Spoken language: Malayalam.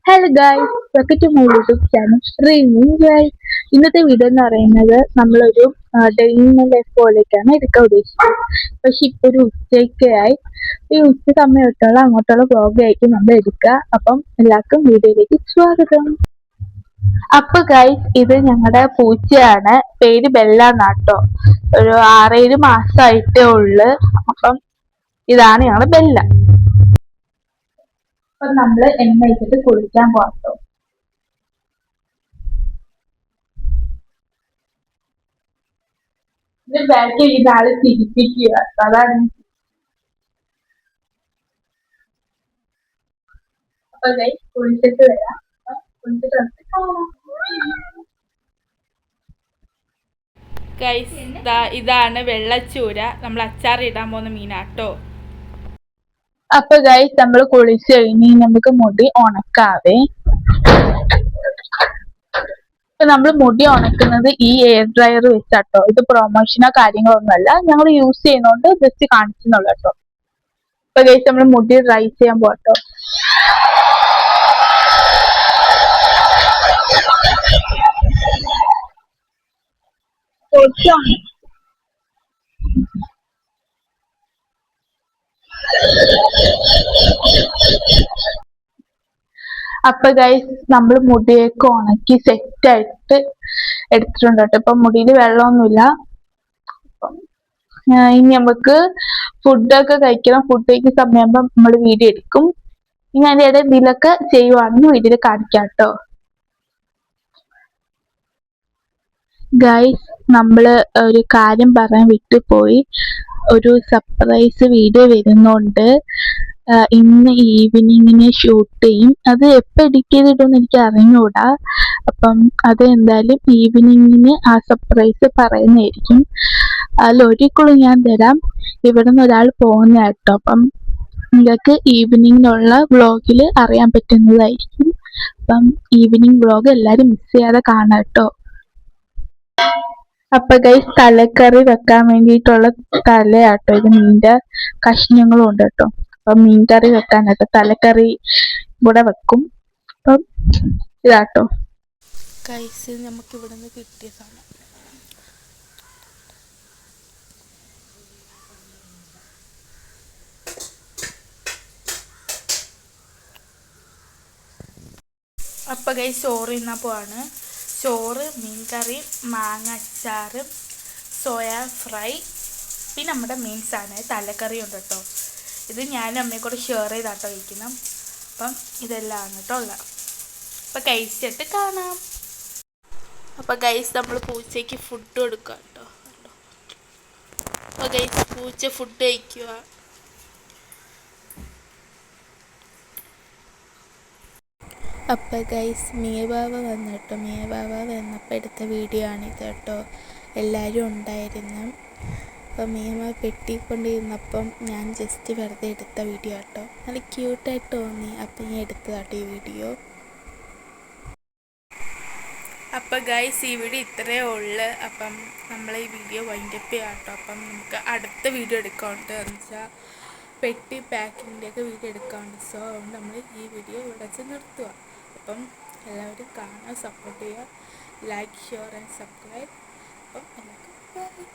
Hello guys, welcome to my YouTube channel streaming guys. ഇന്നത്തെ വീഡിയോ എന്ന് പറയുന്നത് നമ്മളൊരു ഡേ ഇൻ മൈ ലൈഫ് പോലെയൊക്കെയാണ് എടുക്കാൻ ഉദ്ദേശിച്ചത്. പക്ഷെ ഇപ്പൊ ഒരു ഉച്ചയ്ക്കായി ഈ ഉച്ച സമയത്തുള്ള അങ്ങോട്ടുള്ള വ്ലോഗ് ആയിരിക്കും നമ്മൾ എടുക്കുക. അപ്പം എല്ലാവർക്കും വീഡിയോയിലേക്ക് സ്വാഗതം. അപ്പൊ ഗൈസ്, ഇത് ഞങ്ങളുടെ പൂച്ചയാണ്. പേര് ബെല്ല എന്നാട്ടോ. ഒരു 6-7 മാസമായിട്ടേ ഉള്ളു. അപ്പം ഇതാണ് ഞങ്ങളുടെ ബെല്ല. അപ്പൊ നമ്മള് എണ്ണ വെച്ചിട്ട് കുളിക്കാൻ പോകട്ടോ. ഇത് ബാക്കി ഇതാള് തിരിപ്പിക്കുക, അതാണ്. അപ്പൊ കുളിച്ചിട്ട് വരാം. കുളിച്ചിട്ട് വന്നിട്ട് കാണാം. ഗൈസ്, ഇതാണ് വെള്ളച്ചൂര. നമ്മൾ അച്ചാറിടാൻ പോകുന്ന മീനാട്ടോ. അപ്പൊ ഗൈസ്, നമ്മൾ കുളിച്ച് കഴിഞ്ഞ് നമുക്ക് മുടി ഉണക്കാവേ. ഇപ്പൊ നമ്മൾ മുടി ഉണക്കുന്നത് ഈ എയർ ഡ്രയർ വെച്ചാട്ടോ. ഇത് പ്രൊമോഷനോ കാര്യങ്ങളൊന്നുമല്ല, ഞങ്ങൾ യൂസ് ചെയ്യുന്നോണ്ട് ജസ്റ്റ് കാണിച്ചെന്നുള്ളൂ കേട്ടോ. ഇപ്പൊ ഗൈസ്, നമ്മൾ മുടി ഡ്രൈ ചെയ്യാൻ പോട്ടോ. അപ്പൊ ഗൈസ്, നമ്മൾ മുടിയൊക്കെ ഉണക്കി സെറ്റ് ആയിട്ട് എടുത്തിട്ടുണ്ട് കേട്ടോ. ഇപ്പൊ മുടിയിൽ വെള്ളമൊന്നുമില്ല. ഇനി നമുക്ക് ഫുഡൊക്കെ കഴിക്കണം. ഫുഡ് കഴിക്കുന്ന സമയമാകുമ്പോ നമ്മൾ വീഡിയോ എടുക്കും. ഇനി അതിന്റെ ഇടയിൽ ഇതിലൊക്കെ ചെയ്യുവാണെങ്കിൽ വീഡിയോയിൽ കാണിക്കാം കേട്ടോ. ഗൈസ്, നമ്മള് ഒരു കാര്യം പറയാൻ വിട്ടുപോയി. ഒരു സർപ്രൈസ് വീഡിയോ വരുന്നുണ്ട്. ഇന്ന് ഈവനിങ്ങിന് ഷൂട്ട് ചെയ്യും. അത് എപ്പോൾ എഡിറ്റ് ചെയ്തിട്ടൊന്നും എനിക്ക് അറിഞ്ഞൂടാ. അപ്പം അത് എന്തായാലും ഈവനിങ്ങിന് ആ സർപ്രൈസ് പറയുന്നതായിരിക്കും. അതിലൊരിക്കലും ഞാൻ തരാം. ഇവിടെ നിന്ന് ഒരാൾ പോകുന്ന കേട്ടോ. അപ്പം നിങ്ങൾക്ക് ഈവനിങ്ങിനുള്ള വ്ളോഗിൽ അറിയാൻ പറ്റുന്നതായിരിക്കും. അപ്പം ഈവനിങ് വ്ളോഗ് എല്ലാവരും മിസ് ചെയ്യാതെ കാണാം കേട്ടോ. അപ്പൊ ഗൈസ്, തലക്കറി വെക്കാൻ വേണ്ടിയിട്ടുള്ള തലയാട്ടോ ഇത്. മീൻ്റെ കഷ്ണങ്ങളും ഉണ്ട് കേട്ടോ. അപ്പൊ മീൻ കറി വെക്കാനാട്ടോ. തലക്കറി കൂടെ വെക്കും. അപ്പം ഇതാട്ടോ ഗൈസ്, നമുക്ക് ഇവിടെ നിന്ന് കിട്ടിയ സാധനം. അപ്പൊ ഗൈസ്, ചോറ് തിന്നാൻ പോവാണ്. ചോറ്, മീൻകറി, മാങ്ങ അച്ചാറ്, സോയാ ഫ്രൈ, പിന്നെ നമ്മുടെ മെയിൻ സാധനം തലക്കറി ഉണ്ട് കേട്ടോ. ഇത് ഞാനും അമ്മയെ കൂടെ ഷെയർ ചെയ്താട്ടോ കഴിക്കണം. അപ്പം ഇതെല്ലാം കേട്ടോ ഉള്ളത്. അപ്പം കഴിച്ചിട്ട് കാണാം. അപ്പം ഗൈസ്, നമ്മൾ പൂച്ചയ്ക്ക് ഫുഡ് കൊടുക്കുക കേട്ടോ. അപ്പം ഗൈസ്, പൂച്ച ഫുഡ് കഴിക്കുക. അപ്പം ഗൈസ്, മിയബാവ വന്നു കേട്ടോ. മിയബാവ വന്നപ്പോൾ എടുത്ത വീഡിയോ ആണിത് കേട്ടോ. എല്ലാവരും ഉണ്ടായിരുന്നു. അപ്പം മിയബാവ പെട്ടിക്കൊണ്ടിരുന്നപ്പം ഞാൻ ജസ്റ്റ് വെറുതെ എടുത്ത വീഡിയോ കേട്ടോ. നല്ല ക്യൂട്ടായിട്ട് തോന്നി. അപ്പം ഞാൻ എടുത്തതാട്ടോ ഈ വീഡിയോ. അപ്പം ഗൈസ്, ഈ വീഡിയോ ഇത്രയേ ഉള്ളു. അപ്പം നമ്മൾ ഈ വീഡിയോ വൈൻഡപ്പ് ചെയ്യാം കേട്ടോ. അപ്പം നമുക്ക് അടുത്ത വീഡിയോ എടുക്കാറുണ്ട്. എന്ന് വെച്ചാൽ പെട്ടി പാക്കിങ്ങിൻ്റെയൊക്കെ വീഡിയോ എടുക്കാറുണ്ട്. സോ അതുകൊണ്ട് നമ്മൾ ഈ വീഡിയോ ഇവിടെ വെച്ച് നിർത്തുക. അപ്പം എല്ലാവരും കാണാൻ സപ്പോർട്ട് ചെയ്യുക. Like, share and subscribe. അപ്പം എല്ലാവർക്കും ബൈ.